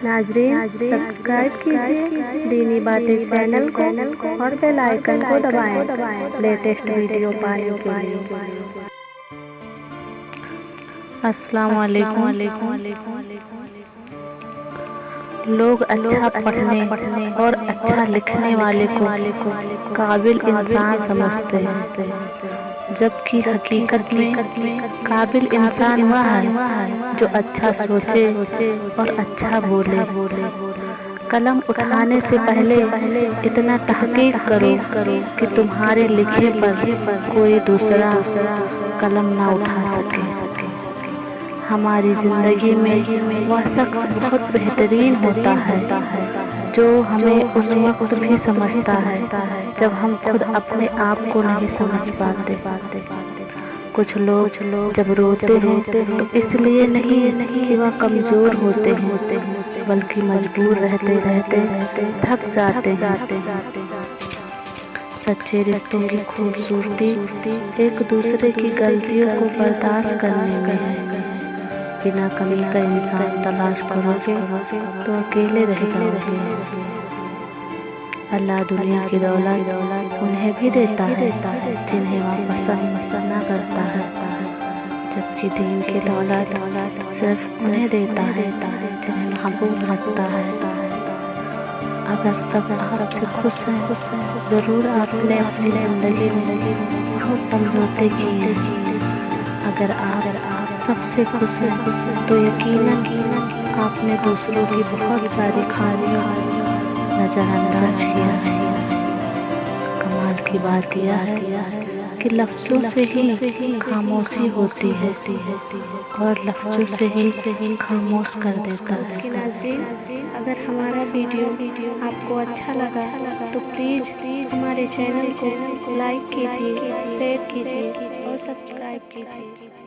नाजरीन, सब्सक्राइब कीजिए दीनी बातें चैनल को और बेल आइकन को दबाएं लेटेस्ट वीडियो पाने के लिए। अस्सलाम वालेकुम। लोग अच्छा पढ़ने और अच्छा लिखने वाले को काबिल इंसान समझते हैं, जबकि हकीकत में काबिल इंसान वह है जो अच्छा सोचे और अच्छा बोले। कलम उठाने से पहले इतना तहकीक करो कि तुम्हारे लिखे पर कोई दूसरा कलम ना उठा सके। हमारी जिंदगी में वह शख्स बहुत बेहतरीन होता है जो हमें उस वक्त भी समझता है जब हम खुद अपने आप को नहीं समझ पाते। कुछ लोग जब रोते हैं तो इसलिए नहीं कि वह कमजोर होते हैं, बल्कि मजबूर रहते रहते थक जाते हैं। सच्चे रिश्तों की खूबसूरती एक दूसरे की गलतियों को बर्दाश्त करने में है। बिना कमी का इंसान तलाश करोगे तो अकेले रह जाओगे। अल्लाह दुनिया की दौलत उन्हें भी देता है जिन्हें वह पसंद न करता है, जबकि दीन की दौलत सिर्फ उन्हें देता है जिन्हें महबूब रखता है। अगर सब आपसे खुश हैं, जरूर आपने अपनी जिंदगी में बहुत समझौते किए हैं। अगर आप सबसे खुश हैं तो यकीनन आपने दूसरों की बहुत सारी खामियों नजरअंदाज किया। कमाल की बात यह है कि लफ्जों से ही खामोशी होती है और लफ्जों से ही खामोश कर देता है। नाज़रीन, अगर हमारा वीडियो आपको अच्छा लगा तो प्लीज़ हमारे चैनल को लाइक कीजिए, शेयर कीजिए और सब्सक्राइब कीजिए।